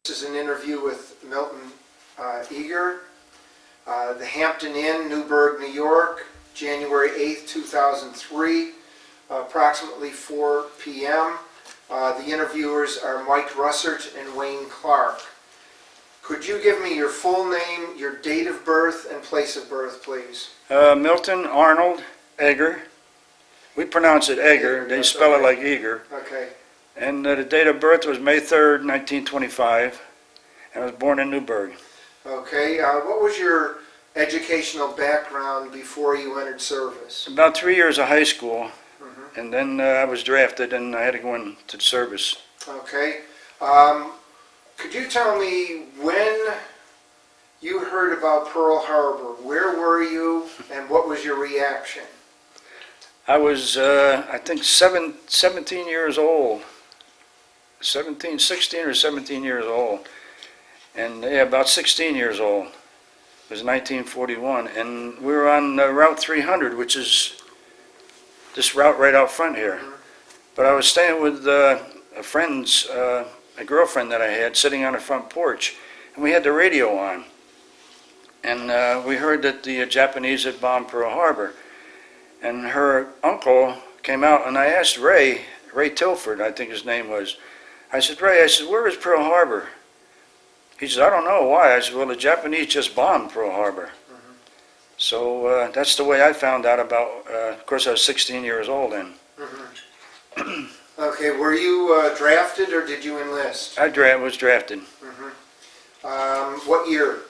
This is an interview with Milton A. The Hampton Inn, Newburgh, New York, January 8th, 2003, approximately 4 p.m. The interviewers are Mike Russert and Wayne Clark. Could you give me your full name, your date of birth, and place of birth, please? Milton Arnold Egger. We pronounce it Egger. They spell it like Eager. Okay. And the date of birth was May 3rd, 1925. And I was born in Newburgh. Okay. What was your educational background before you entered service? About 3 years of high school. And then I was drafted and I had to go into service. Okay. Could you tell me when you heard about Pearl Harbor? Where were you and what was your reaction? I was, I think, 17 years old. 16 or 17 years old. And yeah, about 16 years old. It was 1941. And we were on Route 300, which is this route right out front here. But I was staying with a girlfriend that I had, sitting on the front porch. And we had the radio on. And we heard that the Japanese had bombed Pearl Harbor. And her uncle came out, and I asked Ray Tilford, I think his name was. I said, Ray, where is Pearl Harbor? He said, I don't know. Why? I said, well, the Japanese just bombed Pearl Harbor. So that's the way I found out about, of course, I was 16 years old then. Okay, were you drafted or did you enlist? I was drafted. What year?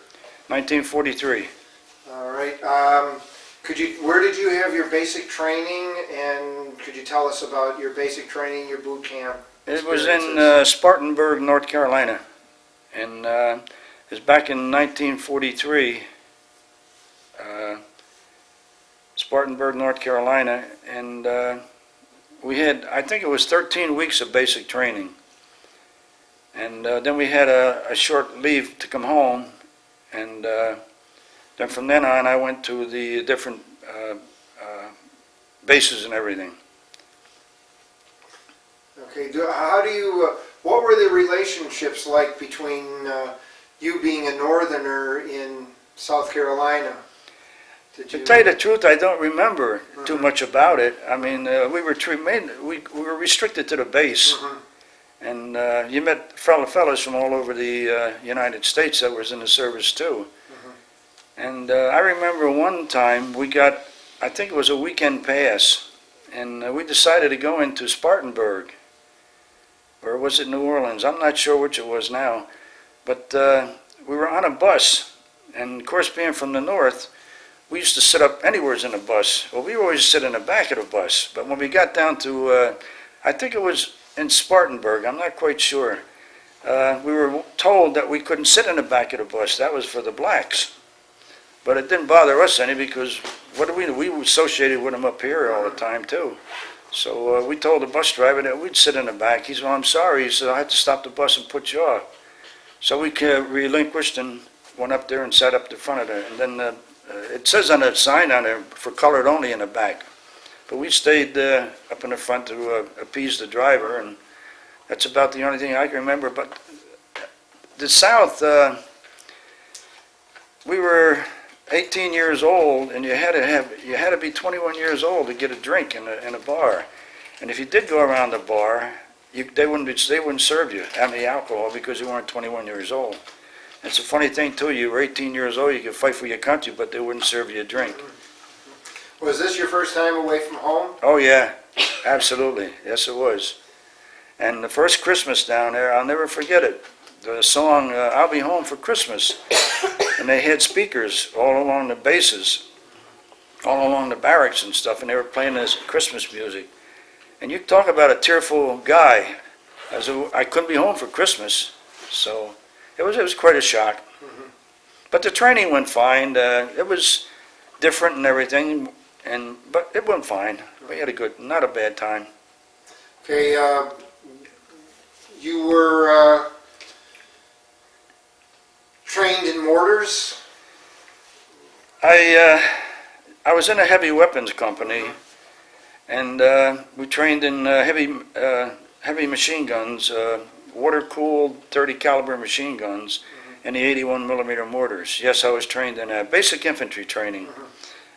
1943. All right. Where did you have your basic training, and could you tell us about your basic training, your boot camp? It was in Spartanburg, North Carolina. And it was back in 1943, Spartanburg, North Carolina, and we had, I think it was 13 weeks of basic training. And then we had a short leave to come home, and then from then on I went to the different bases and everything. Okay, what were the relationships like between you being a northerner in South Carolina? To tell you the truth, I don't remember too much about it. I mean, we were restricted to the base, and you met fellas from all over the United States that was in the service too. And I remember one time we got, I think it was a weekend pass, and we decided to go into Spartanburg. Or was it New Orleans? I'm not sure which it was now. But we were on a bus, and of course, being from the north, we used to sit up anywhere in the bus. Well, we always sit in the back of the bus. But when we got down to, I think it was in Spartanburg, I'm not quite sure, we were told that we couldn't sit in the back of the bus. That was for the blacks. But it didn't bother us any because what do we do? We were associated with them up here all the time, too. So we told the bus driver that we'd sit in the back. He said, well, I'm sorry. He said, I had to stop the bus and put you off. So we relinquished and went up there and sat up the front of there. And then it says on the sign on there, for colored only in the back. But we stayed up in the front to appease the driver, and that's about the only thing I can remember. But the South, we were 18 years old, and you had to be 21 years old to get a drink in a bar. And if you did go around the bar, they wouldn't serve you any alcohol because you weren't 21 years old. It's a funny thing too. You were 18 years old, you could fight for your country, but they wouldn't serve you a drink. Was this your first time away from home? Oh yeah, absolutely. Yes, it was. And the first Christmas down there, I'll never forget it. The song "I'll Be Home for Christmas." And they had speakers all along the bases, all along the barracks and stuff, and they were playing this Christmas music. And you talk about a tearful guy. I couldn't be home for Christmas, so it was quite a shock. But the training went fine. It was different and everything, but it went fine. We had not a bad time. Okay, you were trained in mortars? I was in a heavy weapons company, and we trained in heavy machine guns, water-cooled 30 caliber machine guns and the 81 millimeter mortars. Yes, I was trained in that. Basic infantry training.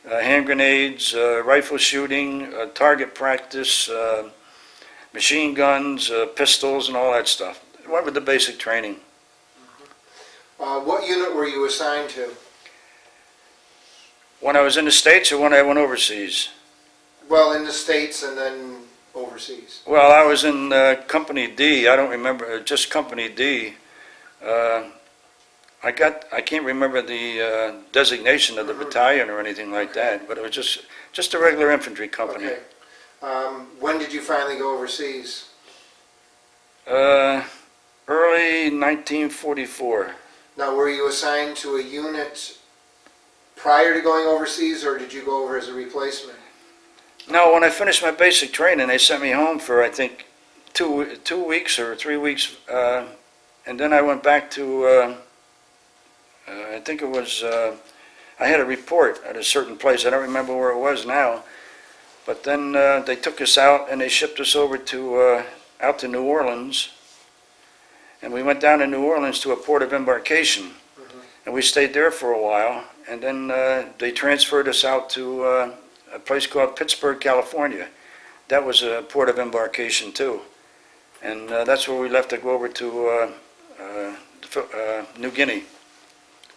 Hand grenades, rifle shooting, target practice, machine guns, pistols, and all that stuff. Went with the basic training. What unit were you assigned to? When I was in the States or when I went overseas? Well, in the States and then overseas. Well, I was in Company D. I don't remember, just Company D. I can't remember the designation of the battalion or anything like that, but it was just a regular infantry company. Okay. When did you finally go overseas? Early 1944. Now, were you assigned to a unit prior to going overseas, or did you go over as a replacement? No, when I finished my basic training, they sent me home for, I think, 2 weeks or 3 weeks, and then I went back to, I think it was, I had a report at a certain place. I don't remember where it was now, but then they took us out and they shipped us over to, out to New Orleans, and we went down to New Orleans to a port of embarkation, and we stayed there for a while, and then they transferred us out to a place called Pittsburgh, California. That was a port of embarkation too, and that's where we left to go over to New Guinea.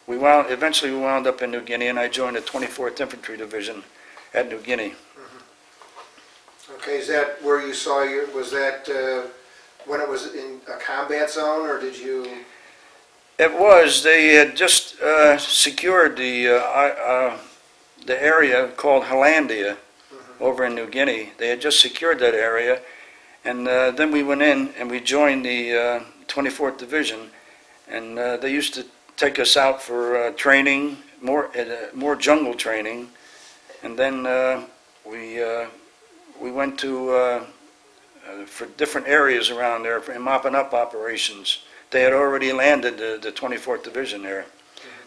Eventually we wound up in New Guinea, and I joined the 24th Infantry Division at New Guinea. Okay, is that where you saw was that when it was in a combat zone, or did you? It was. They had just secured the area called Hollandia over in New Guinea. They had just secured that area, and then we went in and we joined the 24th Division, and they used to take us out for training, more jungle training, and then we went to for different areas around there for mopping up operations. They had already landed the 24th Division there.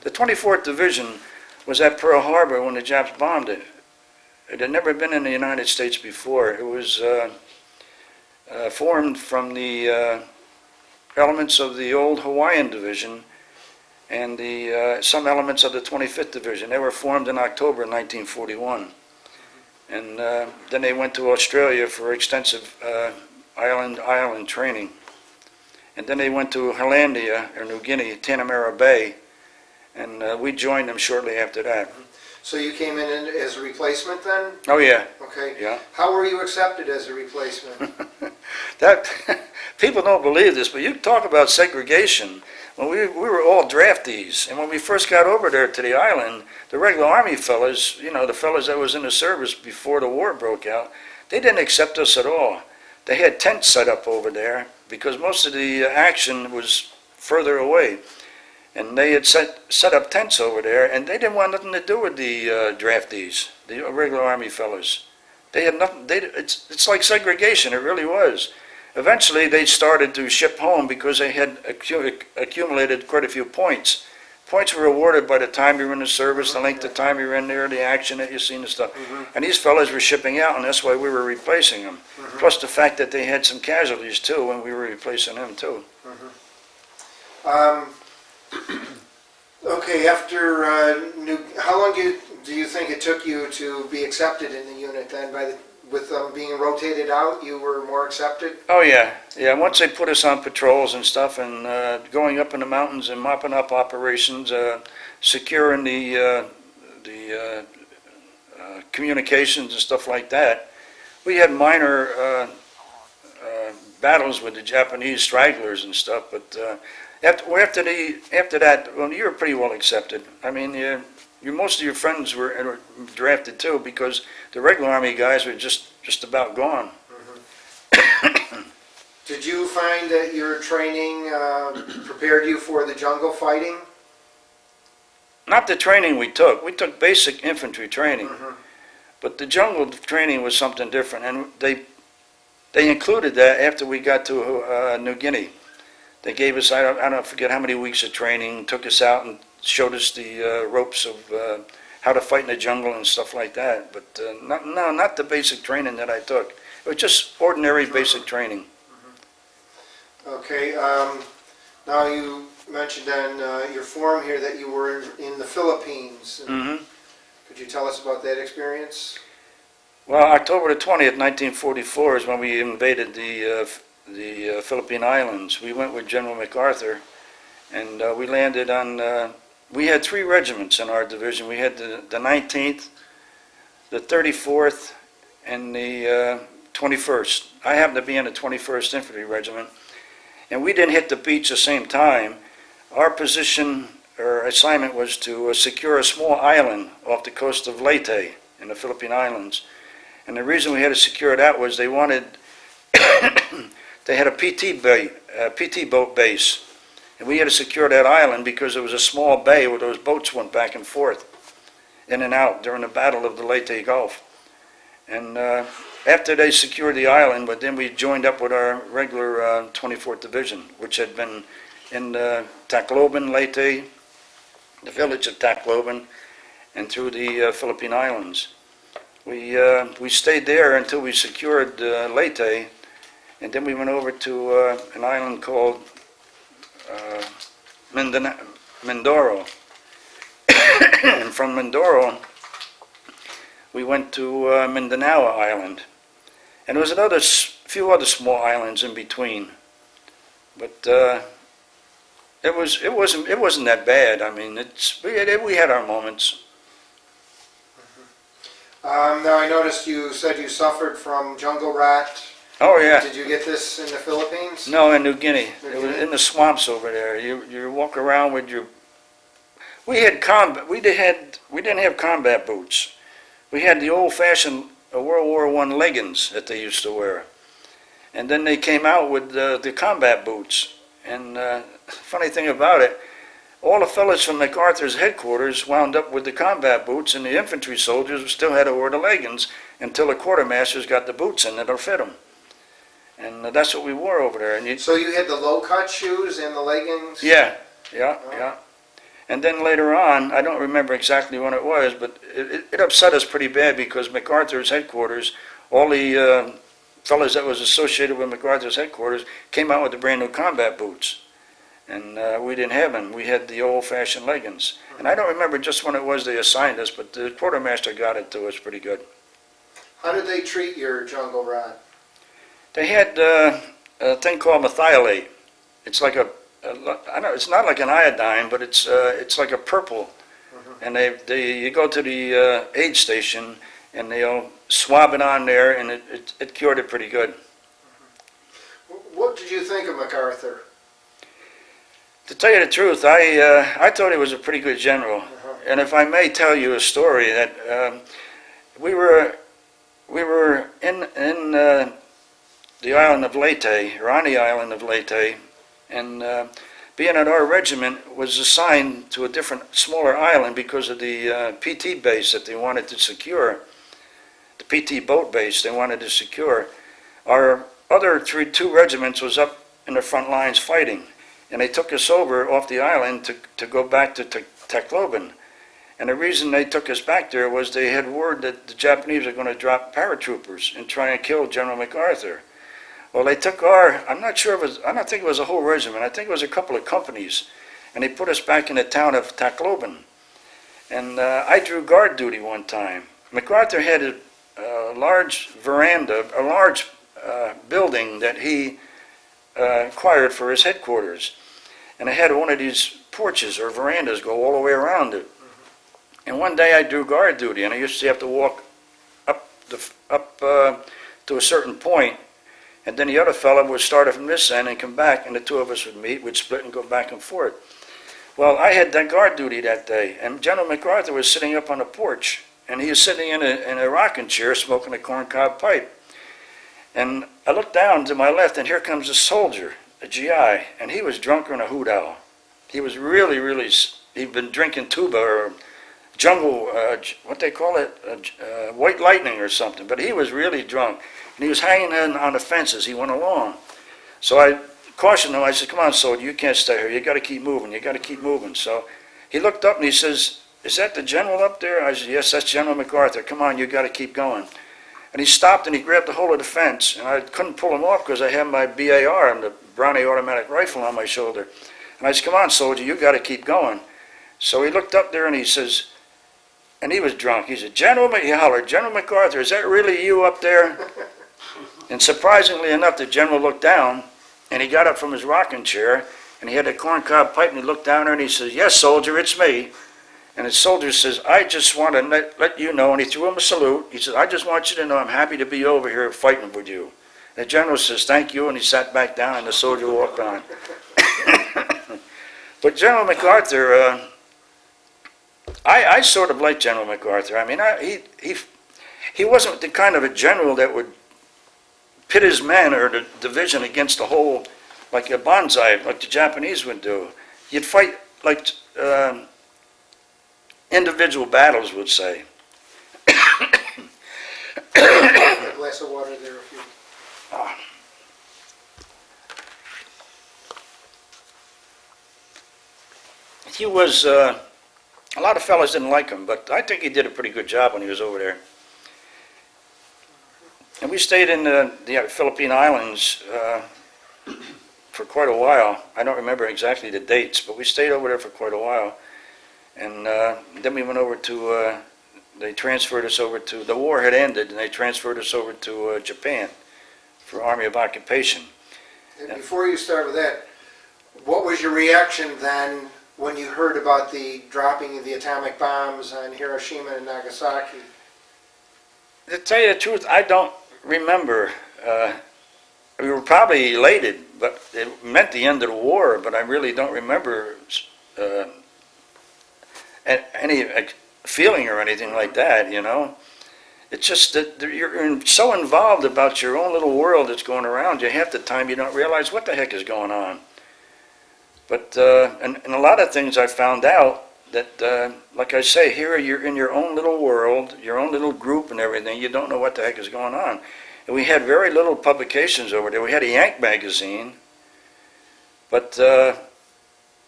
The 24th Division was at Pearl Harbor when the Japs bombed it. It had never been in the United States before. It was formed from the elements of the old Hawaiian Division and some elements of the 25th Division. They were formed in October 1941. And then they went to Australia for extensive island training. And then they went to Hollandia, or New Guinea, Tanamera Bay, and we joined them shortly after that. So you came in as a replacement then? Oh yeah. Okay. Yeah. How were you accepted as a replacement? That people don't believe this, but you talk about segregation. When we were all draftees, and when we first got over there to the island, the regular Army fellas, you know, the fellas that was in the service before the war broke out, they didn't accept us at all. They had tents set up over there because most of the action was further away, and they had set up tents over there, and they didn't want nothing to do with the draftees, the regular Army fellas. They had nothing. It's like segregation. It really was. Eventually, they started to ship home because they had accumulated quite a few points. Points were awarded by the time you were in the service, the length of time you were in there, the action that you seen and stuff. And these fellas were shipping out, and that's why we were replacing them. Plus the fact that they had some casualties too, when we were replacing them too. Okay, after how long do you think it took you to be accepted in the unit then? With them being rotated out, you were more accepted? Oh yeah, yeah. Once they put us on patrols and stuff, and going up in the mountains and mopping up operations, securing the communications and stuff like that. We had minor battles with the Japanese stragglers and stuff, but after that, well, you were pretty well accepted. I mean, most of your friends were drafted too, because the regular Army guys were just about gone. Did you find that your training prepared you for the jungle fighting? Not the training we took. We took basic infantry training, but the jungle training was something different, and they included that after we got to New Guinea. They gave us, I don't forget how many weeks of training, took us out and showed us the ropes of how to fight in the jungle and stuff like that. But not the basic training that I took. It was just ordinary basic training. Okay. Okay, now you mentioned on your form here that you were in the Philippines. Mm-hmm. Could you tell us about that experience? Well, October the 20th, 1944 is when we invaded the Philippine Islands. We went with General MacArthur, and we landed on, we had 3 regiments in our division. We had the 19th, the 34th, and the 21st. I happened to be in the 21st Infantry Regiment, and we didn't hit the beach the same time. Our position or assignment was to secure a small island off the coast of Leyte in the Philippine Islands. And the reason we had to secure that was they wanted, they had a PT boat base, and we had to secure that island because it was a small bay where those boats went back and forth, in and out during the Battle of the Leyte Gulf. And after they secured the island, but then we joined up with our regular 24th Division, which had been in Tacloban, Leyte, the village of Tacloban, and through the Philippine Islands. We stayed there until we secured Leyte, and then we went over to an island called Mindoro. And from Mindoro, we went to Mindanao Island. And there was few other small islands in between. But it wasn't that bad. I mean, we had our moments. Now I noticed you said you suffered from jungle rat. Oh yeah. Did you get this in the Philippines? No, in New Guinea. New It was Guinea? in the swamps over there. You walk around with your. We didn't have combat boots. We had the old-fashioned World War I leggings that they used to wear, and then they came out with the combat boots. And funny thing about it, all the fellas from MacArthur's headquarters wound up with the combat boots, and the infantry soldiers still had to wear the leggings until the quartermasters got the boots in that'll fit them. And that's what we wore over there. And So you had the low-cut shoes and the leggings? yeah. And then later on, I don't remember exactly when it was, but it upset us pretty bad because MacArthur's headquarters, all the fellas that was associated with MacArthur's headquarters came out with the brand new combat boots. And we didn't have them. We had the old-fashioned leggings. And I don't remember just when it was they assigned us, but the quartermaster got it to us pretty good. How did they treat your jungle rat? They had a thing called methylate. It's like I know it's not like an iodine, but it's like a purple. And you go to the aid station and they'll swab it on there, and it cured it pretty good. What did you think of MacArthur? To tell you the truth, I thought he was a pretty good general. And if I may tell you a story, that we were in the island of Leyte, or on the island of Leyte, and being that our regiment was assigned to a different, smaller island because of the PT base that they wanted to secure, the PT boat base they wanted to secure. Our other two regiments was up in the front lines fighting, and they took us over off the island to go back to Tacloban. And the reason they took us back there was they had word that the Japanese were going to drop paratroopers and try and kill General MacArthur. Well, they took I don't think it was a whole regiment, I think it was a couple of companies, and they put us back in the town of Tacloban. And I drew guard duty one time. MacArthur had a large veranda, a large building that he acquired for his headquarters. And it had one of these porches or verandas go all the way around it. And one day I drew guard duty, and I used to have to walk up to a certain point, and then the other fellow would start from this end and come back, and the two of us would meet, we'd split and go back and forth. Well, I had that guard duty that day, and General MacArthur was sitting up on the porch, and he was sitting in a rocking chair smoking a corncob pipe. And I looked down to my left, and here comes a soldier, a GI, and he was drunker than a hoot owl. He was really, he'd been drinking tuba or jungle, what they call it, white lightning or something, but he was really drunk. And he was hanging on the fence as he went along. So I cautioned him. I said, "Come on, soldier, you can't stay here. You got to keep moving. You got to keep moving." So he looked up and he says, "Is that the general up there?" I said, "Yes, that's General MacArthur. Come on, you got to keep going." And he stopped and he grabbed the hold of the fence, and I couldn't pull him off because I had my BAR on the Brownie automatic rifle on my shoulder. And I said, come on, soldier, you got to keep going. So he looked up there and he says, and he was drunk. He said, he hollered, General MacArthur, is that really you up there? And surprisingly enough, the general looked down, and he got up from his rocking chair, and he had a corncob pipe, and he looked down there, and he says, yes, soldier, it's me. And the soldier says, I just want to let you know, and he threw him a salute. He said, I just want you to know I'm happy to be over here fighting with you. The general says, thank you, and he sat back down, and the soldier walked on. But General MacArthur, I sort of like General MacArthur. I mean, he wasn't the kind of a general that would pit his men or the division against the whole, like a bonsai, like the Japanese would do. You'd fight like individual battles, would say. A glass of water there if you... He was, a lot of fellas didn't like him, but I think he did a pretty good job when he was over there. And we stayed in the Philippine Islands for quite a while. I don't remember exactly the dates, but we stayed over there for quite a while. And then we went over to, they transferred us over to, the war had ended, and they transferred us over to Japan for Army of Occupation. And before you start with that, what was your reaction then when you heard about the dropping of the atomic bombs on Hiroshima and Nagasaki? To tell you the truth, I don't remember. We were probably elated, but it meant the end of the war, but I really don't remember any feeling or anything like that, you know. It's just that you're so involved about your own little world that's going around you, half the time you don't realize what the heck is going on. But, and a lot of things I found out that, like I say, here you're in your own little world, your own little group and everything, you don't know what the heck is going on. And we had very little publications over there. We had a Yank magazine, but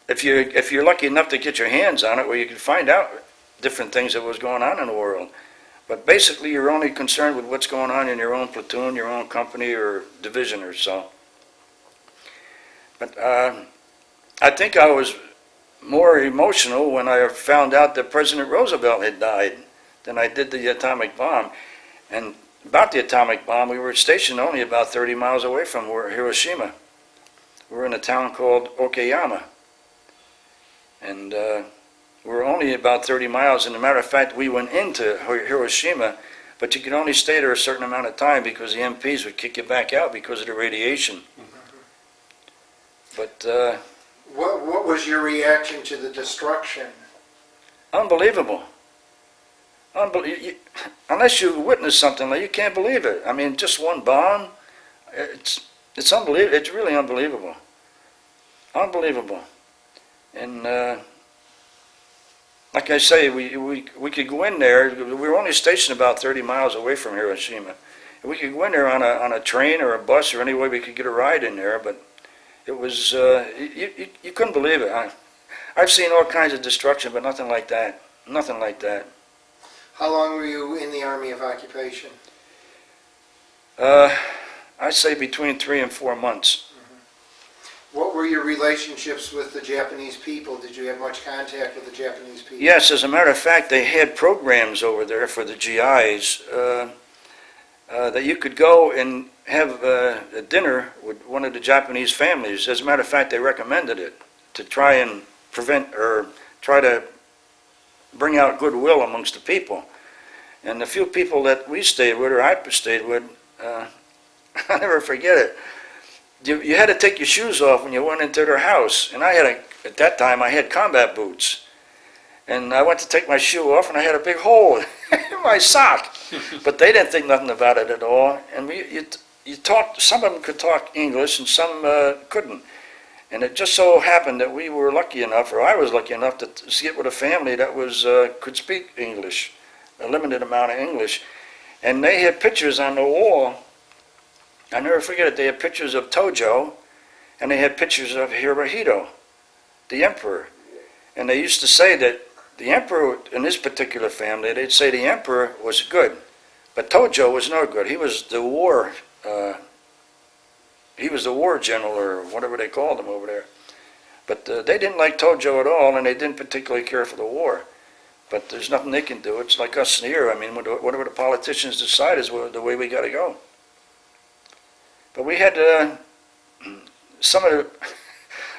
if you're lucky enough to get your hands on it, where you can find out different things that was going on in the world. But basically, you're only concerned with what's going on in your own platoon, your own company, or division or so. But I think I was more emotional when I found out that President Roosevelt had died than I did the atomic bomb. And about the atomic bomb, we were stationed only about 30 miles away from Hiroshima. We were in a town called Okayama. And we were only about 30 miles. And as a matter of fact, we went into Hiroshima, but you could only stay there a certain amount of time because the MPs would kick you back out because of the radiation. But what was your reaction to the destruction? Unbelievable. Unless you witness something like, you can't believe it. I mean, just one bomb, it's unbelievable. It's really unbelievable. Unbelievable. And like I say, we could go in there. We were only stationed about 30 miles away from Hiroshima. We could go in there on a train or a bus or any way we could get a ride in there, but it was, you couldn't believe it. I've seen all kinds of destruction, but nothing like that. Nothing like that. How long were you in the Army of Occupation? I'd say between 3 and 4 months. What were your relationships with the Japanese people? Did you have much contact with the Japanese people? Yes, as a matter of fact, they had programs over there for the GIs that you could go and have a dinner with one of the Japanese families. As a matter of fact, they recommended it to try and prevent or try to bring out goodwill amongst the people. And the few people that we stayed with, or I stayed with, I'll never forget it. You had to take your shoes off when you went into their house. And at that time, I had combat boots. And I went to take my shoe off, and I had a big hole in my sock. But they didn't think nothing about it at all. And you talked, some of them could talk English, and some couldn't. And it just so happened that we were lucky enough, or I was lucky enough, to get with a family that could speak English, a limited amount of English. And they had pictures on the wall. I never forget it. They had pictures of Tojo, and they had pictures of Hirohito, the emperor. And they used to say that the emperor, in this particular family, they'd say the emperor was good, but Tojo was no good. He was the war he was the war general or whatever they called him over there. But they didn't like Tojo at all, and they didn't particularly care for the war. But there's nothing they can do. It's like us here. I mean, whatever the politicians decide is the way we got to go. But we had some of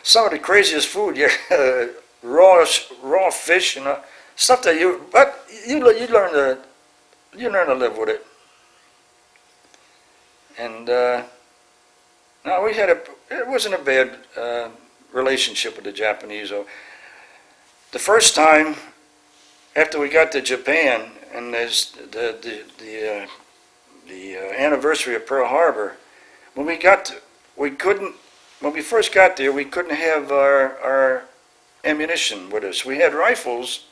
the craziest food. Yeah, raw fish and stuff that you learn to live with it. And no, it wasn't a bad relationship with the Japanese. The first time after we got to Japan, and there's the anniversary of Pearl Harbor, when we first got there, we couldn't have our ammunition with us. We had rifles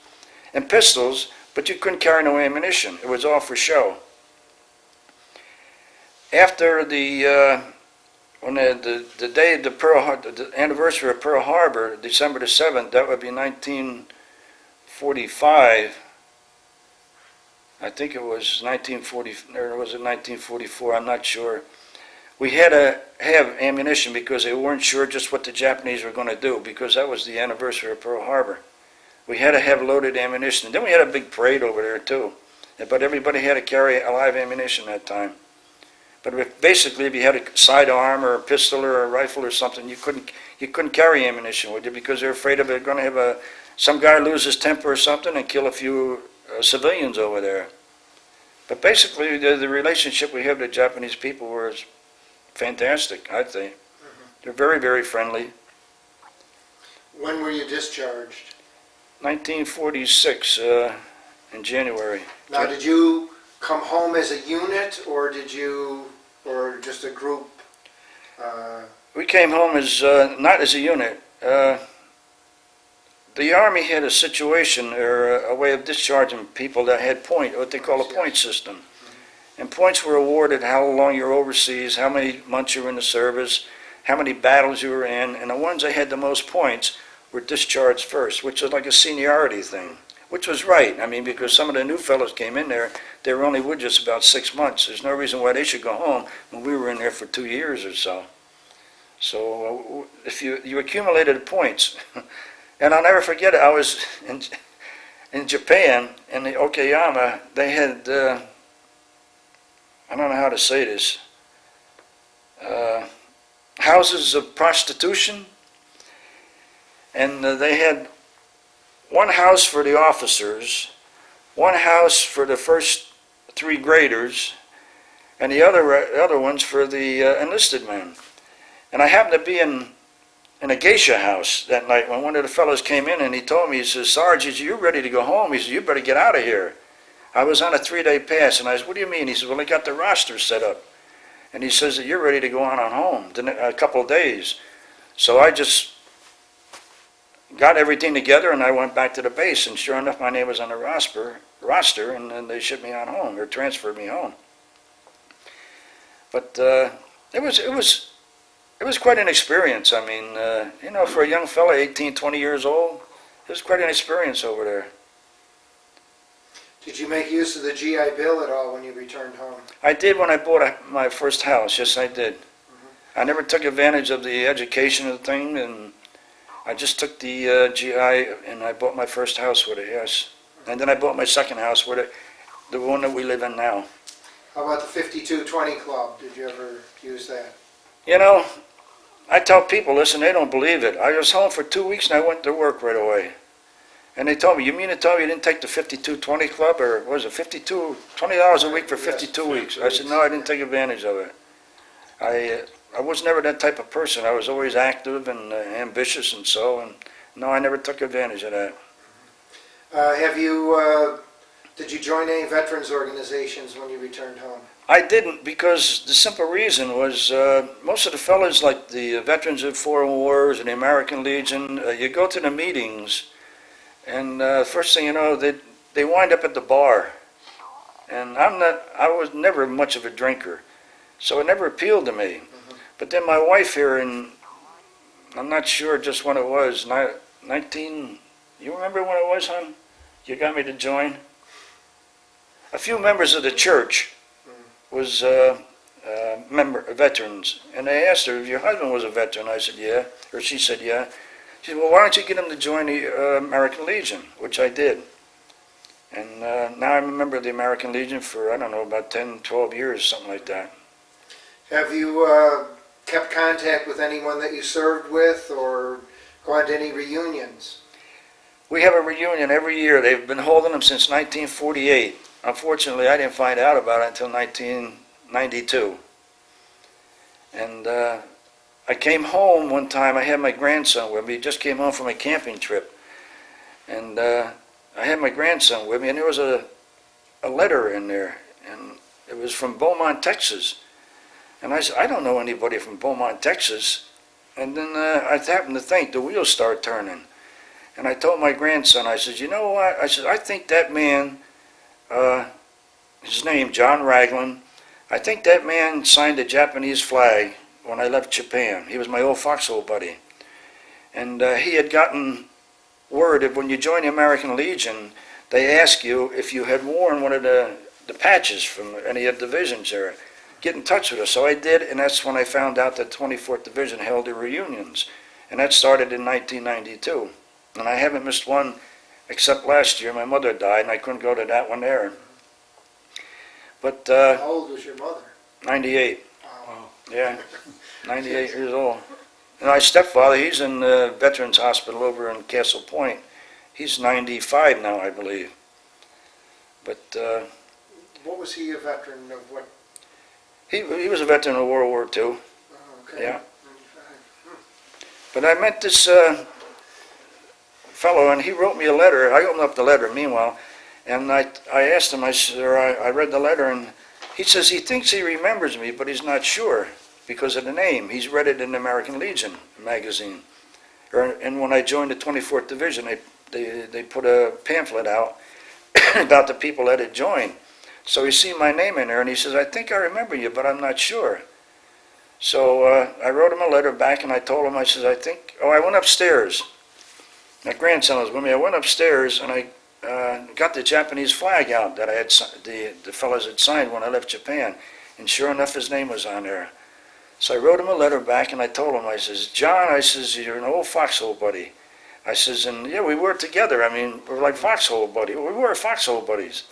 and pistols, but you couldn't carry no ammunition. It was all for show. After when the day of the anniversary of Pearl Harbor, December the 7th, that would be 1945. I think it was 1940, or was it 1944? I'm not sure. We had to have ammunition because they weren't sure just what the Japanese were going to do, because that was the anniversary of Pearl Harbor. We had to have loaded ammunition. And then we had a big parade over there too. But everybody had to carry a live ammunition that time. But basically, if you had a sidearm or a pistol or a rifle or something, you couldn't carry ammunition with you because they're afraid of it going to have some guy lose his temper or something and kill a few civilians over there. But basically, the relationship we have with the Japanese people was fantastic, I think. Mm-hmm. They're very, very friendly. When were you discharged? 1946 in January. Now, did you come home as a unit, or just a group? We came home as not as a unit. The Army had a situation, or a way of discharging people that had what they call a point system. And points were awarded how long you're overseas, how many months you were in the service, how many battles you were in, and the ones that had the most points were discharged first, which was like a seniority thing, which was right. I mean, because some of the new fellows came in there, they were only with just about 6 months. There's no reason why they should go home when we were in there for 2 years or so. So if you accumulated points, and I'll never forget it, I was in Japan, in the Okayama, they had, I don't know how to say this, houses of prostitution, and they had one house for the officers, one house for the first 3 graders, and the other ones for the enlisted men. And I happened to be in a geisha house that night when one of the fellows came in and he told me, he says, "Sarge, you're ready to go home." He said, "You better get out of here." I was on a 3-day pass, and I said, "What do you mean?" He said, "Well, I got the roster set up." And he says that you're ready to go on home in a couple of days. So I just got everything together, and I went back to the base, and sure enough, my name was on the roster, and then they shipped me on home, or transferred me home. But it was quite an experience. I mean, for a young fella, 18, 20 years old, it was quite an experience over there. Did you make use of the GI Bill at all when you returned home? I did when I bought my first house. Yes, I did. Mm-hmm. I never took advantage of the education of the thing, and I just took the GI and I bought my first house with it, yes. And then I bought my second house with it, the one that we live in now. How about the 5220 Club? Did you ever use that? I tell people, listen, they don't believe it. I was home for 2 weeks and I went to work right away. And they told me, "You mean to tell me you didn't take the 5220 Club, or what was it, $20 a week for 52 weeks? I said, "No, I didn't take advantage of it. I was never that type of person. I was always active and ambitious and no, I never took advantage of that." Did you join any veterans organizations when you returned home? I didn't, because the simple reason was most of the fellas, like the veterans of foreign wars and the American Legion, you go to the meetings, and first thing you know, they wind up at the bar. And I was never much of a drinker, so it never appealed to me. Mm-hmm. But then my wife here, and I'm not sure just when it was, you remember when it was, hon? You got me to join? A few members of the church was veterans, and they asked her, if your husband was a veteran. I said, yeah, or she said, yeah. She said, well, why don't you get him to join the American Legion, which I did. And now I'm a member of the American Legion for, I don't know, about 10, 12 years, something like that. Have you kept contact with anyone that you served with or gone to any reunions? We have a reunion every year. They've been holding them since 1948. Unfortunately, I didn't find out about it until 1992. And I came home one time. I had my grandson with me. He just came home from a camping trip. And I had my grandson with me, and there was a letter in there. And it was from Beaumont, Texas. And I said, I don't know anybody from Beaumont, Texas. And then I happened to think the wheels started turning. And I told my grandson, I said, you know what? I said, I think that man, his name, John Raglan, I think that man signed the Japanese flag when I left Japan. He was my old foxhole buddy. And he had gotten word that when you join the American Legion, they ask you if you had worn one of the patches from any of the divisions there. Get in touch with us. So I did, and that's when I found out that 24th Division held their reunions. And that started in 1992. And I haven't missed one except last year. My mother died, and I couldn't go to that one there. But How old was your mother? 98. Wow. Yeah, 98 years old. And my stepfather, he's in the Veterans Hospital over in Castle Point. He's 95 now, I believe. But What was he a veteran of? What? he was a veteran of World War II. Oh, okay. Yeah. 95. But I met this fellow, and he wrote me a letter. I opened up the letter, meanwhile, and I asked him, I read the letter, and he says he thinks he remembers me, but he's not sure because of the name. He's read it in the American Legion magazine. And when I joined the 24th Division, they put a pamphlet out about the people that had joined. So he see my name in there, and he says, I think I remember you, but I'm not sure. So I wrote him a letter back, and I told him, I said, I went upstairs. My grandson was with me. I went upstairs, and I got the Japanese flag out that I had the fellows had signed when I left Japan. And sure enough, his name was on there. So I wrote him a letter back, and I told him, I says, John, I says, you're an old foxhole buddy. I says, and yeah, we were together. I mean, we're like foxhole buddies. We were foxhole buddies.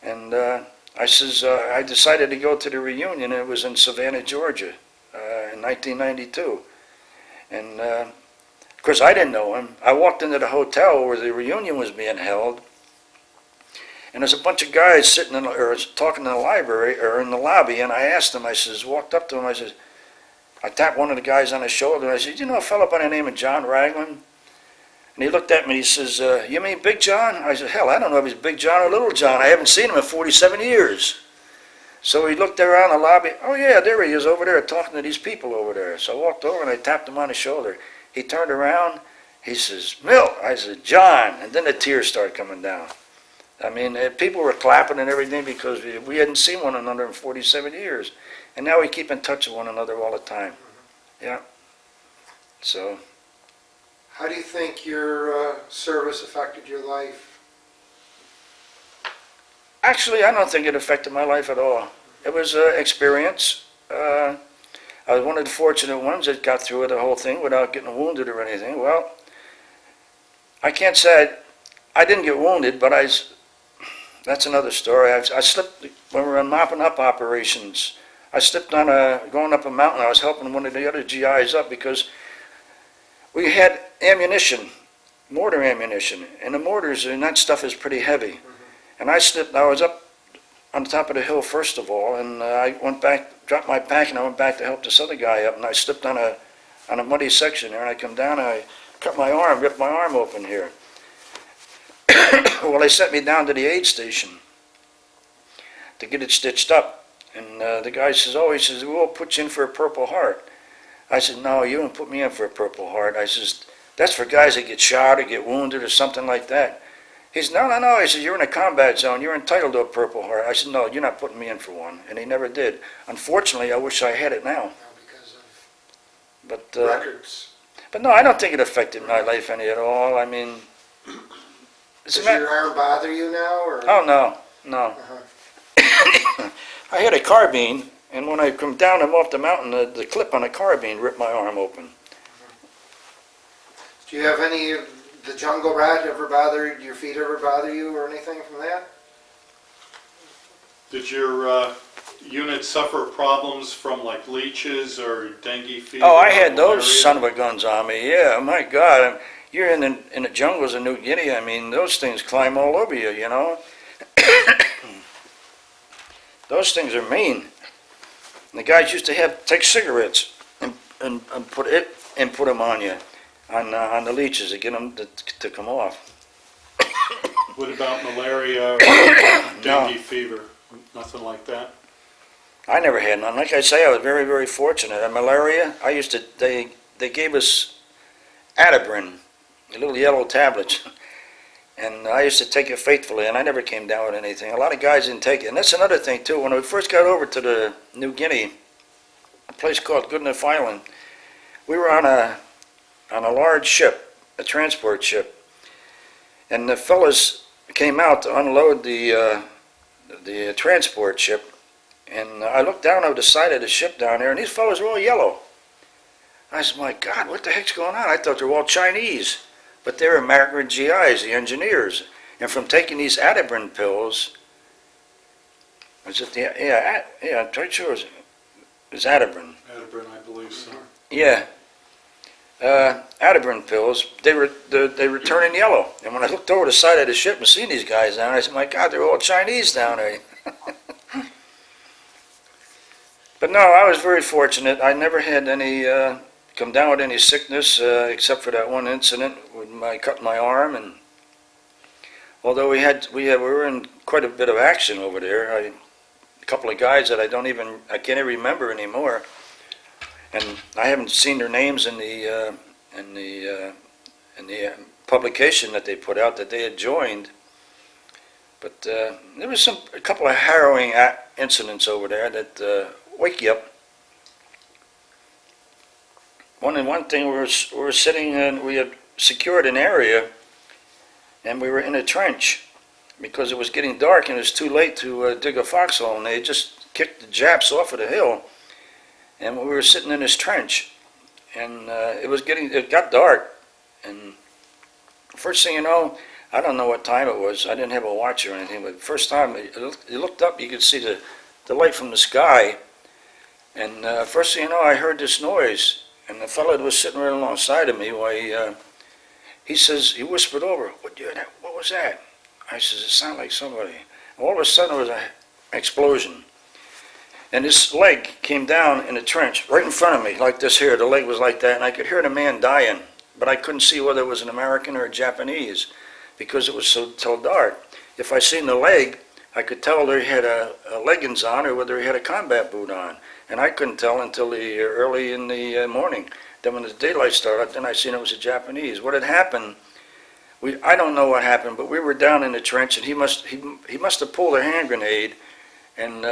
And I says, I decided to go to the reunion. It was in Savannah, Georgia, in 1992. And of course, I didn't know him. I walked into the hotel where the reunion was being held, and there's a bunch of guys sitting or talking in the library or in the lobby. And I asked them. I says, walked up to him. I says, I tapped one of the guys on the shoulder. And I said, you know a fellow by the name of John Raglan? And he looked at me, he says, you mean Big John? I said, hell, I don't know if he's Big John or Little John. I haven't seen him in 47 years. So he looked around the lobby. Oh, yeah, there he is over there talking to these people over there. So I walked over and I tapped him on the shoulder. He turned around. He says, Milt. I said, John. And then the tears started coming down. I mean, people were clapping and everything because we hadn't seen one another in 47 years. And now we keep in touch with one another all the time. Yeah. So... How do you think your service affected your life? Actually, I don't think it affected my life at all. It was an experience. I was one of the fortunate ones that got through the whole thing without getting wounded or anything. Well, I can't say I didn't get wounded, but that's another story. I slipped when we were on mopping up operations. I slipped on going up a mountain. I was helping one of the other GIs up because we had ammunition, mortar ammunition, and the mortars and that stuff is pretty heavy. And I slipped. I was up on top of the hill first of all, and I went back, dropped my pack, and I went back to help this other guy up, and I slipped on a muddy section there, and I come down, and I cut my arm, ripped my arm open here. Well, they sent me down to the aid station to get it stitched up, and the guy says, oh, he says, we'll put you in for a Purple Heart. I said, no, you don't put me in for a Purple Heart. I says, that's for guys that get shot or get wounded or something like that. He said, no. He said, you're in a combat zone. You're entitled to a Purple Heart. I said, no, you're not putting me in for one. And he never did. Unfortunately, I wish I had it now. Because of But records. But no, I don't think it affected my life any at all. I mean, Does your arm bother you now? Or? Oh, no. Uh-huh. I had a carbine, And when I come down, I'm off the mountain, the clip on the carbine ripped my arm open. Do you have any of the jungle rat ever bother, your feet ever bother you or anything from that? Did your unit suffer problems from like leeches or dengue fever? Oh, I had or those malaria? son of a guns on me. Yeah, my God, you're in the jungles of New Guinea. I mean, those things climb all over you, you know. Those things are mean. And the guys used to take cigarettes and put them on you, on the leeches to get them to come off. What about malaria or dengue fever? Nothing like that? I never had none. Like I say, I was very, very fortunate. And malaria, they gave us Atibrin, the little yellow tablets, and I used to take it faithfully, and I never came down with anything. A lot of guys didn't take it, and that's another thing too. When we first got over to the New Guinea, a place called Goodenough Island, we were on a large ship, a transport ship, and the fellas came out to unload the transport ship. And I looked down over the side of the ship down there, and these fellas were all yellow. I said, my God, what the heck's going on? I thought they were all Chinese. But they were American GIs, the engineers. And from taking these Atibrin pills, I'm quite sure it was Atibrin. Atibrin, I believe so. Yeah. Atibrin pills, they were turning yellow. And when I looked over the side of the ship and seen these guys down there, I said, my God, they're all Chinese down there. But no, I was very fortunate. I never had any come down with any sickness except for that one incident with cutting my arm. And although we were in quite a bit of action over there, a couple of guys that I can't even remember anymore, and I haven't seen their names in the publication that they put out that they had joined. But there was a couple of harrowing incidents over there that wake you up. One thing, we were sitting and we had secured an area, and we were in a trench because it was getting dark and it was too late to dig a foxhole, and they had just kicked the Japs off of the hill, and we were sitting in this trench, and it got dark, and first thing you know, I don't know what time it was. I didn't have a watch or anything, but first time you looked up, you could see the light from the sky. And first thing you know, I heard this noise, and the fellow that was sitting right alongside of me, he whispered over, what was that? I says, it sounded like somebody. All of a sudden, there was an explosion. And this leg came down in the trench, right in front of me, like this here. The leg was like that, and I could hear the man dying, but I couldn't see whether it was an American or a Japanese, because it was so dark. If I seen the leg, I could tell whether he had a leggings on or whether he had a combat boot on. And I couldn't tell until early in the morning. Then when the daylight started, then I seen it was a Japanese. What had happened, I don't know what happened, but we were down in the trench, and he must have pulled a hand grenade and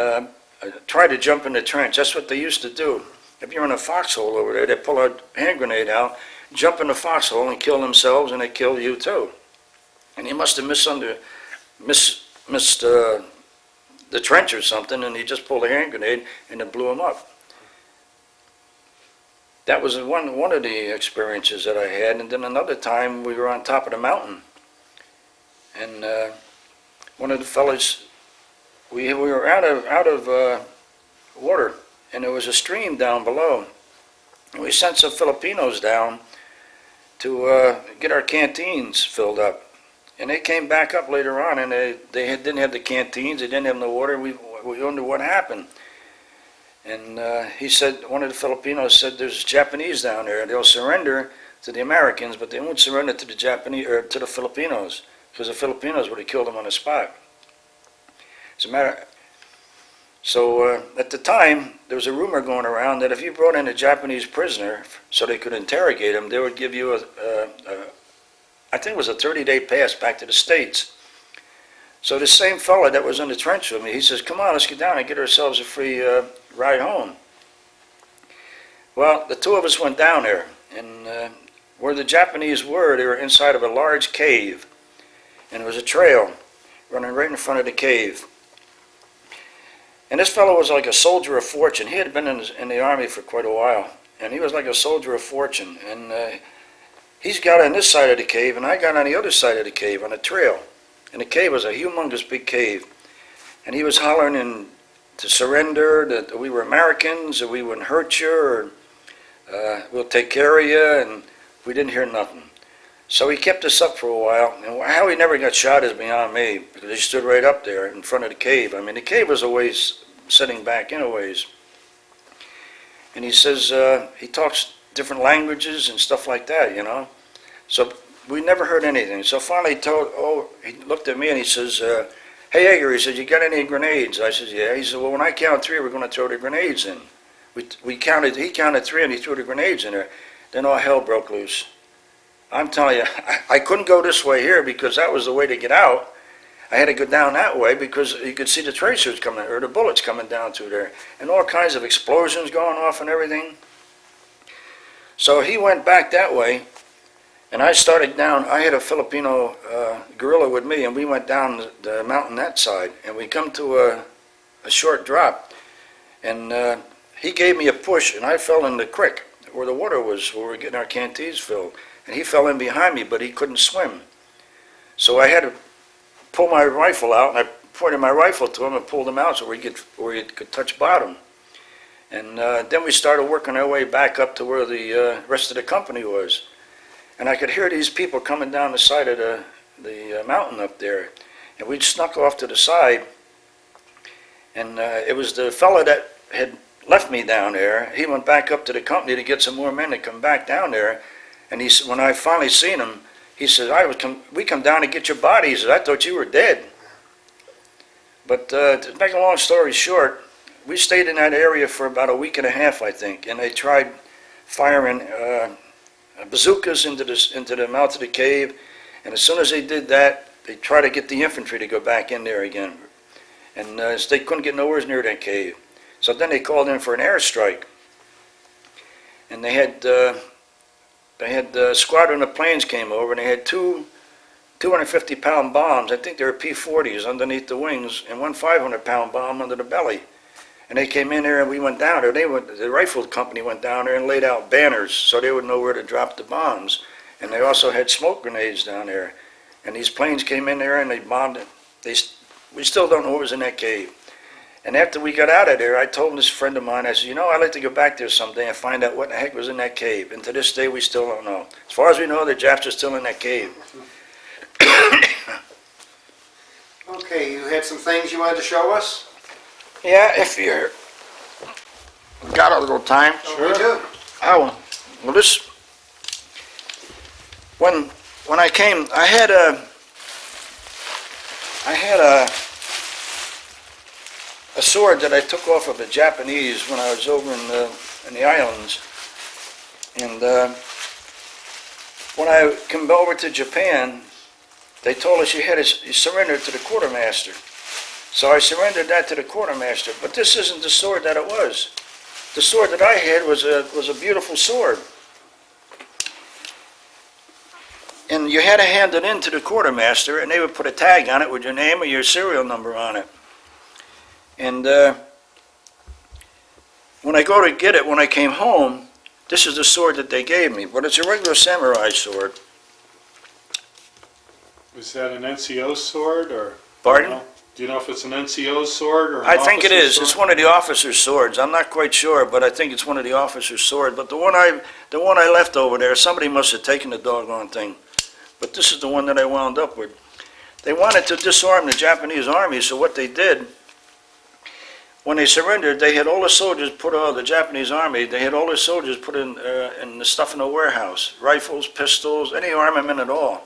tried to jump in the trench. That's what they used to do. If you're in a foxhole over there, they pull a hand grenade out, jump in the foxhole and kill themselves, and they kill you too. And he must have missed the trench or something, and he just pulled a hand grenade and it blew him up. That was one of the experiences that I had. And then another time we were on top of the mountain, and one of the fellas, we were out of water, and there was a stream down below, and we sent some Filipinos down to get our canteens filled up. And they came back up later on, and they didn't have the canteens, they didn't have no water. We wondered what happened. And he said, one of the Filipinos said, there's Japanese down there. They'll surrender to the Americans, but they won't surrender to the Japanese or to the Filipinos, because the Filipinos would have killed them on the spot. So at the time, there was a rumor going around that if you brought in a Japanese prisoner so they could interrogate him, they would give you I think it was a 30-day pass back to the States. So the same fella that was in the trench with me, he says, come on, let's get down and get ourselves a free ride home. Well, the two of us went down there, and where the Japanese were, they were inside of a large cave, and there was a trail running right in front of the cave. And this fellow was like a soldier of fortune. He had been in the army for quite a while, and he was like a soldier of fortune. And he's got on this side of the cave, and I got on the other side of the cave on a trail. And the cave was a humongous big cave. And he was hollering to surrender, that we were Americans, that we wouldn't hurt you, or we'll take care of you, and we didn't hear nothing. So he kept us up for a while, and how he never got shot is beyond me, because he stood right up there in front of the cave. I mean, the cave was a ways sitting back in a ways. And he says, he talks different languages and stuff like that, you know. So we never heard anything. So finally he looked at me and he says, hey, Edgar, he said, you got any grenades? I said, yeah. He said, well, when I count three, we're going to throw the grenades in. He counted three and he threw the grenades in there. Then all hell broke loose. I'm telling you, I couldn't go this way here because that was the way to get out. I had to go down that way because you could see the tracers coming, or the bullets coming down through there, and all kinds of explosions going off and everything. So he went back that way, and I started down. I had a Filipino guerrilla with me, and we went down the mountain that side, and we come to a short drop, and he gave me a push, and I fell in the creek where the water was, where we were getting our canteens filled. And he fell in behind me, but he couldn't swim. So I had to pull my rifle out, and I pointed my rifle to him and pulled him out so where he could touch bottom. And then we started working our way back up to where the rest of the company was. And I could hear these people coming down the side of the mountain up there. And we'd snuck off to the side, and it was the fellow that had left me down there. He went back up to the company to get some more men to come back down there. And when I finally seen him, he said, we come down to get your body. He said, I thought you were dead. But to make a long story short, we stayed in that area for about a week and a half, I think. And they tried firing bazookas into the mouth of the cave. And as soon as they did that, they tried to get the infantry to go back in there again. And they couldn't get nowhere near that cave. So then they called in for an airstrike. And they had a squadron of planes came over, and they had two 250-pound bombs. I think they were P-40s underneath the wings, and one 500-pound bomb under the belly. And they came in there, and we went down there. The rifle company went down there and laid out banners so they would know where to drop the bombs. And they also had smoke grenades down there. And these planes came in there, and they bombed it. We still don't know what was in that cave. And after we got out of there, I told this friend of mine, I said, I'd like to go back there someday and find out what the heck was in that cave. And to this day, we still don't know. As far as we know, the Japs are still in that cave. Okay, you had some things you wanted to show us? Yeah, if you got a little time. Sure. We do. Oh, well, this, when I came, I had a sword that I took off of the Japanese when I was over in the islands. And when I came over to Japan, they told us you surrender to the quartermaster. So I surrendered that to the quartermaster. But this isn't the sword that it was. The sword that I had was a beautiful sword. And you had to hand it in to the quartermaster, and they would put a tag on it with your name or your serial number on it. And when I go to get it, when I came home, this is the sword that they gave me. But it's a regular samurai sword. Is that an NCO sword, or? Pardon? Do you know if it's an NCO sword or an I think it officer's is. sword? It's one of the officer's swords. I'm not quite sure, but I think it's one of the officer's swords. But the one I left over there, somebody must have taken the doggone thing. But this is the one that I wound up with. They wanted to disarm the Japanese army, so what they did, when they surrendered, they had all the soldiers the Japanese army, they had all the soldiers put in the stuff in the warehouse, rifles, pistols, any armament at all.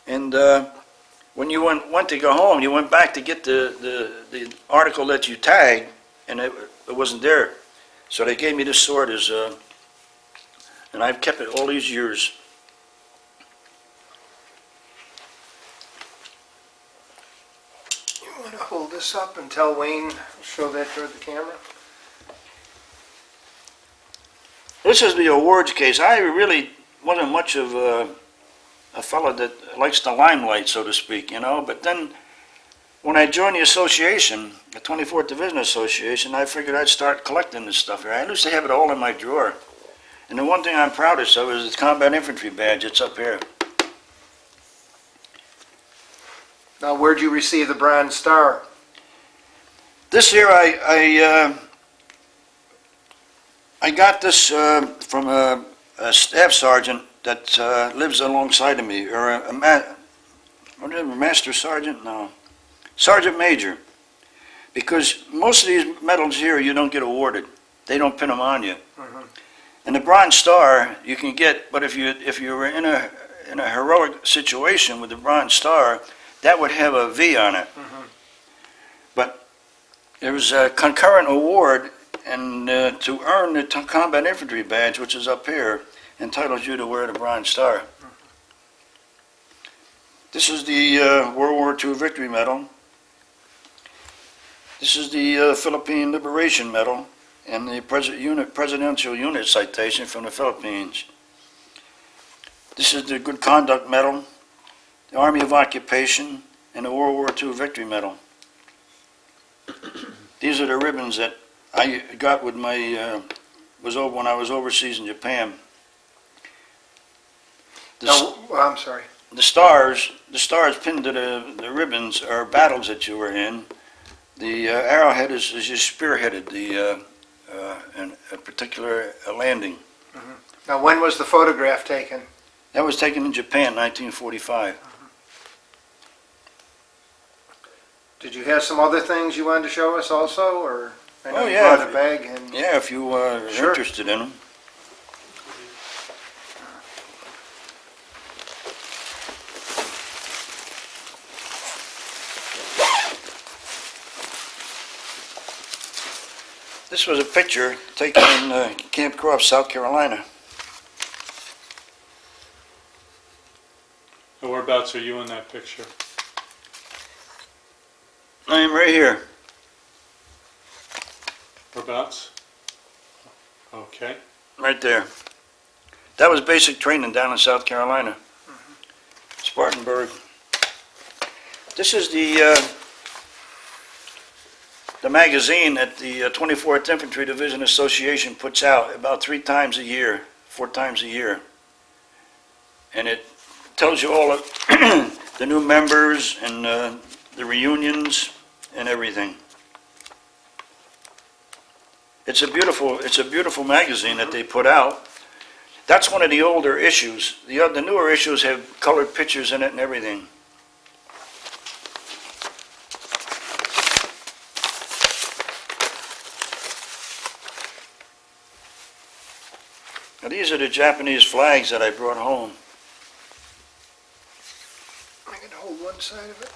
And when you went to go home, you went back to get the article that you tagged, and it wasn't there. So they gave me this sword and I've kept it all these years. You want to hold this up and tell Wayne, show that toward the camera? This is the awards case. I really wasn't much of a fellow that likes the limelight, so to speak, but then when I joined the association, the 24th Division Association, I figured I'd start collecting this stuff here. I used to have it all in my drawer. And the one thing I'm proudest of is the Combat Infantry badge. It's up here. Now, where'd you receive the Bronze Star? This year I got this from a staff sergeant that lives alongside of me, or what is it, master sergeant? No, sergeant major. Because most of these medals here you don't get awarded; they don't pin them on you. And the Bronze Star you can get, but if you were in a heroic situation with the Bronze Star, that would have a V on it. But there was a concurrent award, and to earn the Combat Infantry badge, which is up here, entitles you to wear the Bronze Star. This is the World War II Victory Medal. This is the Philippine Liberation Medal and the Presidential Unit Citation from the Philippines. This is the Good Conduct Medal, the Army of Occupation, and the World War II Victory Medal. These are the ribbons that I got with my when I was overseas in Japan. I'm sorry. The stars pinned to the ribbons are battles that you were in. The arrowhead is you spearheaded in a particular landing. Now, when was the photograph taken? That was taken in Japan, 1945. Did you have some other things you wanted to show us also, or I know Oh, you yeah. brought a bag and Yeah, if you are Sure. interested in them. This was a picture taken in Camp Croft, South Carolina. And whereabouts are you in that picture? I am right here. Whereabouts? Okay. Right there. That was basic training down in South Carolina. Spartanburg. This is the magazine that the 24th Infantry Division Association puts out about 4 times a year. And it tells you all of the new members and the reunions and everything. It's a beautiful magazine that they put out. That's one of the older issues. The newer issues have colored pictures in it and everything. Now these are the Japanese flags that I brought home. I can hold one side of it.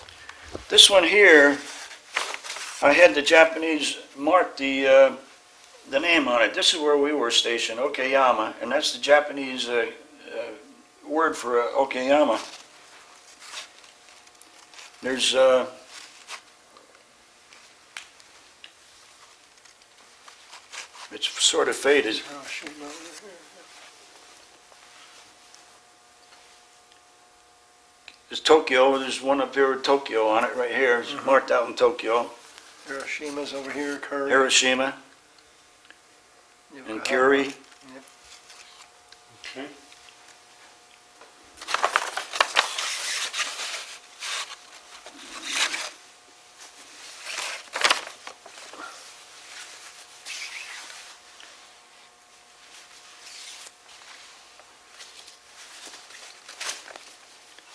This one here, I had the Japanese mark the name on it. This is where we were stationed, Okayama, and that's the Japanese word for Okayama. There's it's sort of faded. Oh, shoot, over here. There's Tokyo. There's one up here with Tokyo on it right here. It's marked out in Tokyo. Hiroshima's over here, Curry. Hiroshima and Curie. Okay.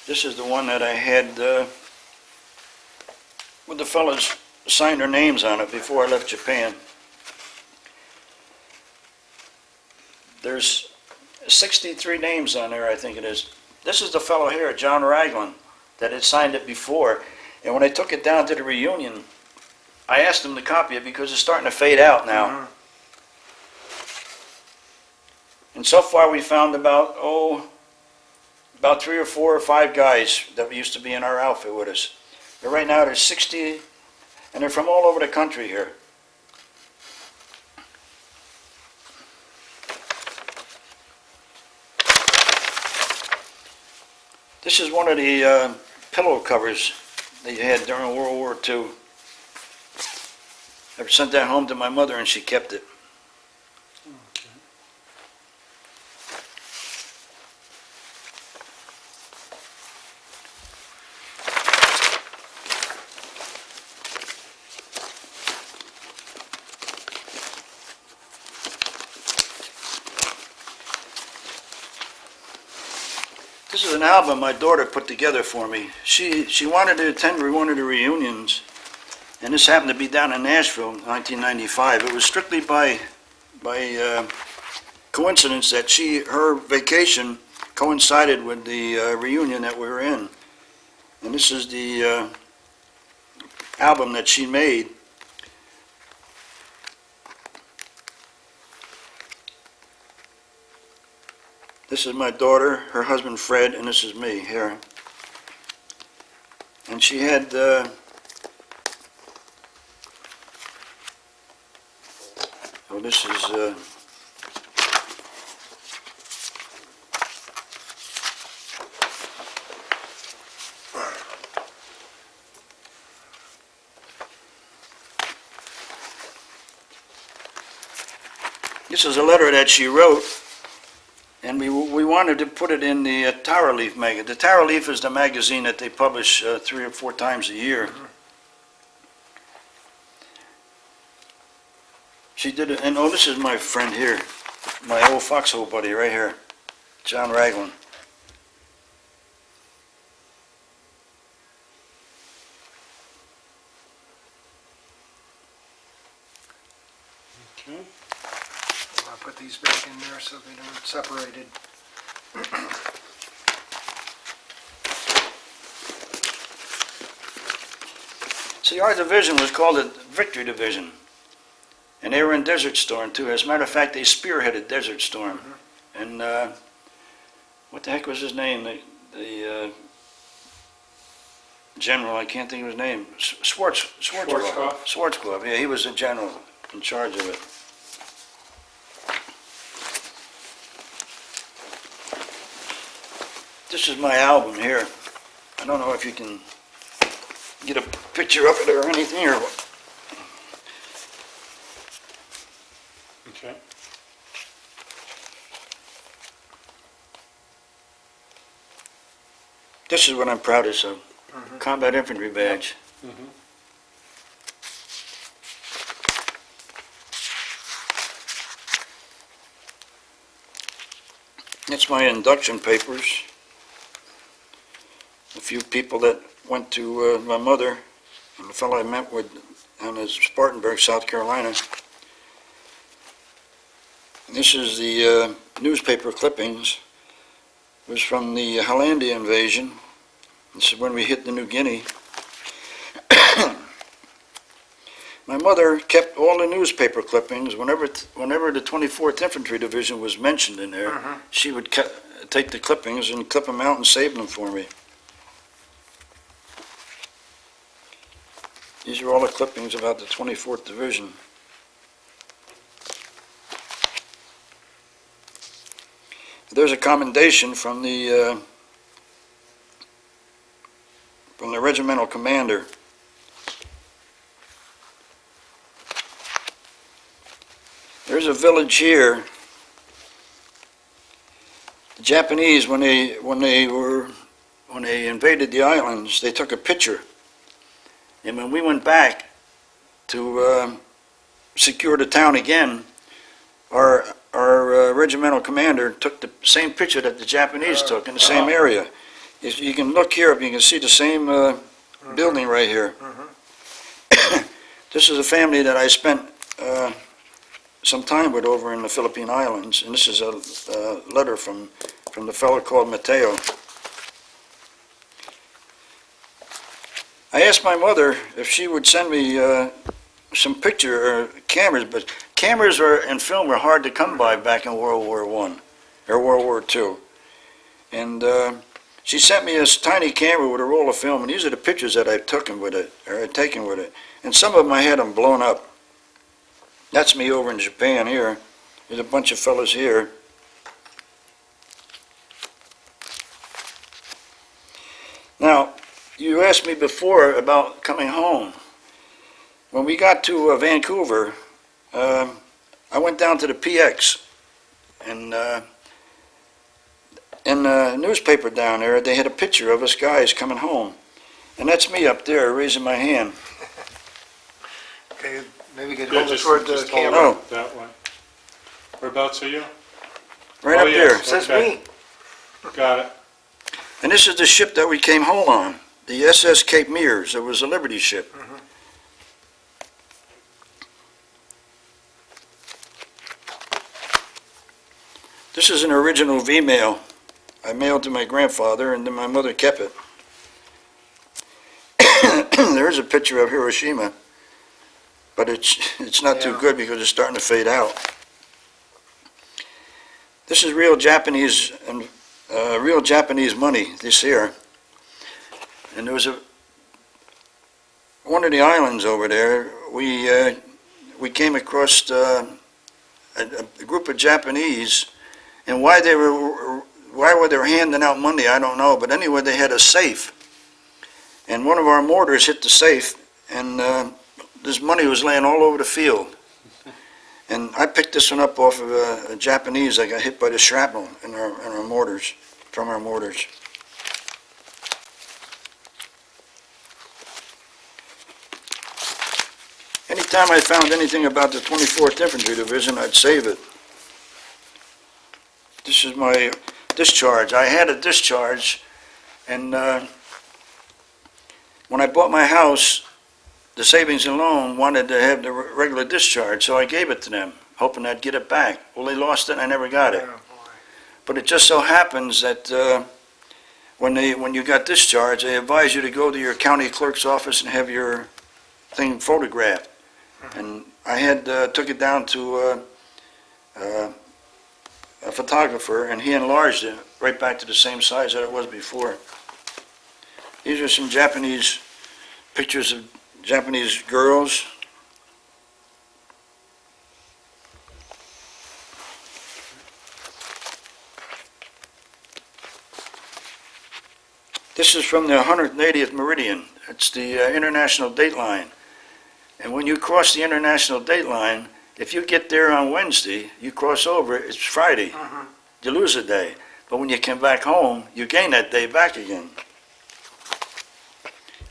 This is the one that I had with the fellas sign their names on it before I left Japan. There's 63 names on there, I think it is. This is the fellow here, John Raglan, that had signed it before. And when I took it down to the reunion, I asked him to copy it because it's starting to fade out now. And so far we found about 3 or 4 or 5 guys that used to be in our outfit with us. But right now there's 60, and they're from all over the country here. This is one of the pillow covers they had during World War II. I sent that home to my mother and she kept it. Okay. This is an album my daughter put together for me. She wanted to attend one of the reunions, and this happened to be down in Nashville in 1995. It was strictly by coincidence that her vacation coincided with the reunion that we were in. And this is the album that she made. This is my daughter, her husband Fred, and this is me here. And she had oh, this is this is a letter that she wrote. And we wanted to put it in the Tower Leaf magazine. The Tower Leaf is the magazine that they publish 3 or 4 times a year. She did it, and oh, this is my friend here, my old foxhole buddy right here, John Raglan. Okay. I'll put these back in there so they don't separated. See, our division was called the Victory Division, and they were in Desert Storm too. As a matter of fact, they spearheaded Desert Storm. And what the heck was his name? The general, I can't think of his name. Schwarzkopf. Schwarzkopf, yeah, he was the general in charge of it. This is my album here. I don't know if you can get a picture of it or anything, or what. Okay. This is what I'm proudest of. Combat Infantry badge. Mm-hmm. That's my induction papers. A few people that went to my mother and the fellow I met with down in Spartanburg, South Carolina. This is the newspaper clippings. It was from the Hollandia invasion. This is when we hit the New Guinea. My mother kept all the newspaper clippings. Whenever the 24th Infantry Division was mentioned in there, she would take the clippings and clip them out and save them for me. These are all the clippings about the 24th Division. There's a commendation from the regimental commander. There's a village here. The Japanese, when they invaded the islands, they took a picture. And when we went back to secure the town again, our regimental commander took the same picture that the Japanese took in the same area. If you can look here, you can see the same building right here. This is a family that I spent some time with over in the Philippine Islands, and this is a letter from the fellow called Mateo. I asked my mother if she would send me some picture cameras, but cameras and film were hard to come by back in World War I or World War II. And she sent me this tiny camera with a roll of film, and these are the pictures that I've taken with it. And some of them I had them blown up. That's me over in Japan here. There's a bunch of fellas here. Now, you asked me before about coming home. When we got to Vancouver, I went down to the PX, and in the newspaper down there, they had a picture of us guys coming home. And that's me up there raising my hand. Okay, maybe we could Yeah, hold it toward the just hold camera. it that way. Whereabouts are you? Right Oh, up there. yes. It says Okay. me. Got it. And this is the ship that we came home on, the SS Cape Mears. It was a Liberty ship. This is an original V-mail I mailed to my grandfather, and then my mother kept it. There's a picture of Hiroshima, but it's not too Yeah. good because it's starting to fade out. This is real Japanese and real Japanese money. This here, and there was one of the islands over there. We came across a group of Japanese, and why were they handing out money, I don't know. But anyway, they had a safe, and one of our mortars hit the safe, and this money was laying all over the field. And I picked this one up off of a Japanese that got hit by the shrapnel in our mortars, from our mortars. Anytime I found anything about the 24th Infantry Division, I'd save it. This is my discharge. I had a discharge, and when I bought my house, the savings and loan wanted to have the regular discharge, so I gave it to them, hoping I'd get it back. Well, they lost it, and I never got it. Oh, boy. But it just so happens that when you got discharged, they advise you to go to your county clerk's office and have your thing photographed. And I had took it down to a photographer, and he enlarged it right back to the same size that it was before. These are some Japanese pictures of Japanese girls. This is from the 180th meridian. It's the international date line. And when you cross the international date line, if you get there on Wednesday, you cross over, it's Friday. You lose a day. But when you come back home, you gain that day back again.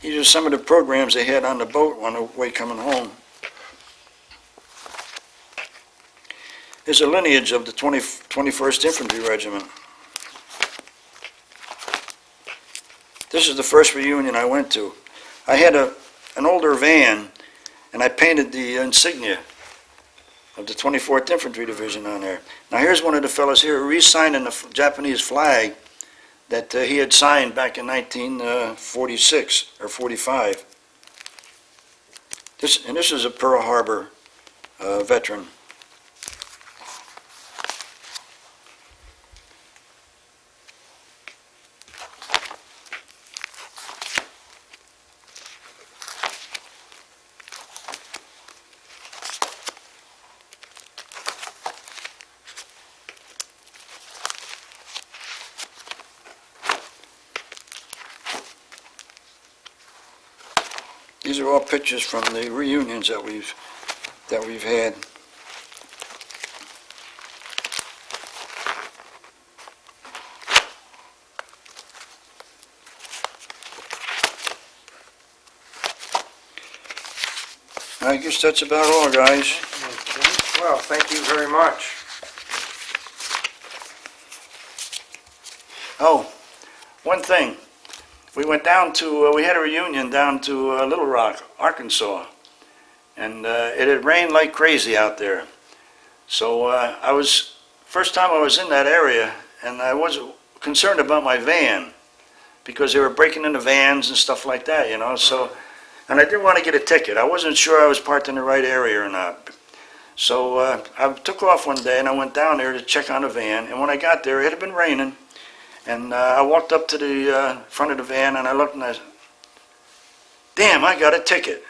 These are some of the programs they had on the boat on the way coming home. Here's a lineage of the 21st Infantry Regiment. This is the first reunion I went to. I had an older van, and I painted the insignia of the 24th Infantry Division on there. Now here's one of the fellows here re-signing the Japanese flag that he had signed back in 1946 or 45. This is a Pearl Harbor veteran. These are all pictures from the reunions that we've had. I guess that's about all, guys. Okay. Well, thank you very much. Oh, one thing. We went down to, we had a reunion down to Little Rock, Arkansas, and it had rained like crazy out there. So first time I was in that area, and I was concerned about my van, because they were breaking into vans and stuff like that, you know, so, and I didn't want to get a ticket. I wasn't sure I was parked in the right area or not. So I took off one day, and I went down there to check on the van, and when I got there, it had been raining. And I walked up to the front of the van, and I looked, and I said, damn, I got a ticket.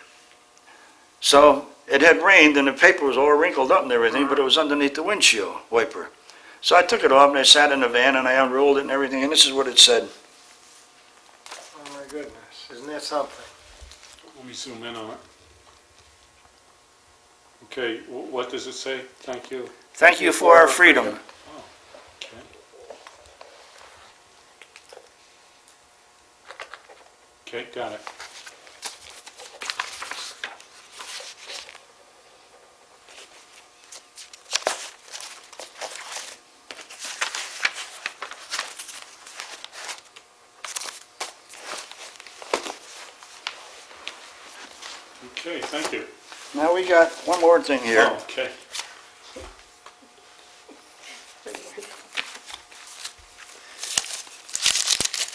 So it had rained, and the paper was all wrinkled up and everything, but it was underneath the windshield wiper. So I took it off, and I sat in the van, and I unrolled it and everything, and this is what it said. Oh, my goodness. Isn't it something? Let me zoom in on it. Okay, what does it say? Thank you. Thank you for our freedom. Oh, okay. Okay, got it. Okay, thank you. Now we got one more thing here. Oh, okay.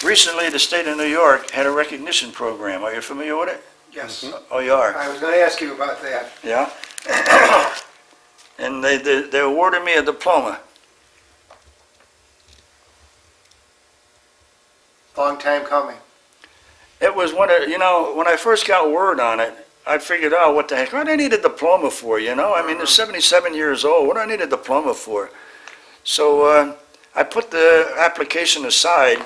Recently, the state of New York had a recognition program. Are you familiar with it? Yes. Oh, you are? I was going to ask you about that. Yeah? And they awarded me a diploma. Long time coming. It was when I first got word on it, I figured out what the heck, what do I need a diploma for, you know? I mean, they're 77 years old, what do I need a diploma for? So I put the application aside,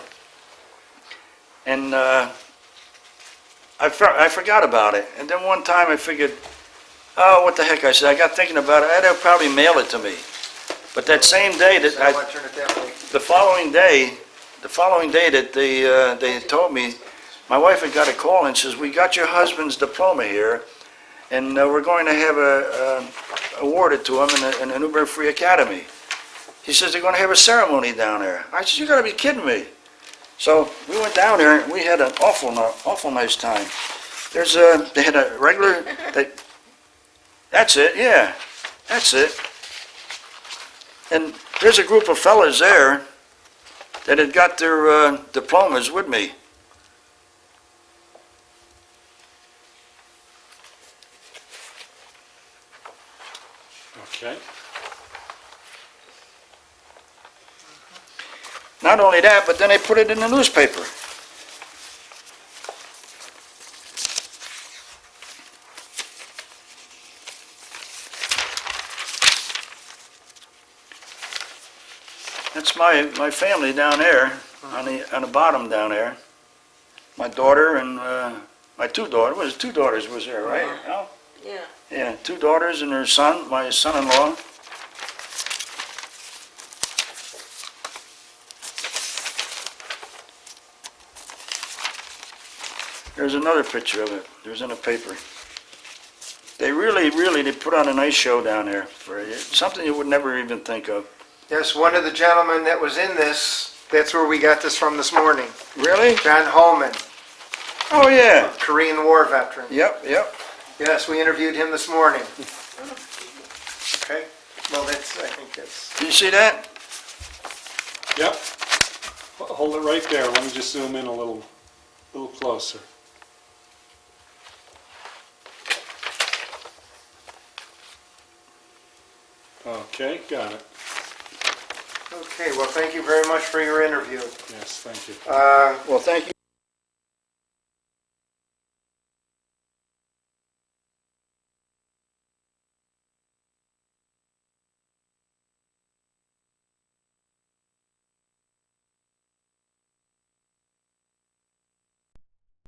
and I forgot about it. And then one time I figured, oh, what the heck, I said, I got thinking about it, I'd probably mail it to me. But that same day that So I want to turn it that way. the following day that they told me, my wife had got a call and says, we got your husband's diploma here, and we're going to have awarded to him in the Newburgh Free Academy. He says, they're going to have a ceremony down there. I said, you got to be kidding me. So we went down there, and we had an awful nice time. They had a regular, that's it, yeah, that's it. And there's a group of fellas there that had got their diplomas with me. Okay. Not only that, but then they put it in the newspaper. That's my family down there, on the bottom down there. My daughter and my two daughters. Two daughters was there, right? Al? Yeah. Yeah, two daughters and her son, my son-in-law. There's another picture of it. There's in a paper. They they put on a nice show down there for something you would never even think of. Yes, one of the gentlemen that was in this, that's where we got this from this morning. Really? John Holman, Oh yeah. Korean War veteran. Yep. Yes, we interviewed him this morning. Okay, well, I think that's, Do you see that? Yep. Hold it right there. Let me just zoom in a little closer. Okay, got it. okay, well, thank you very much for your interview. Yes, thank you. Well, thank you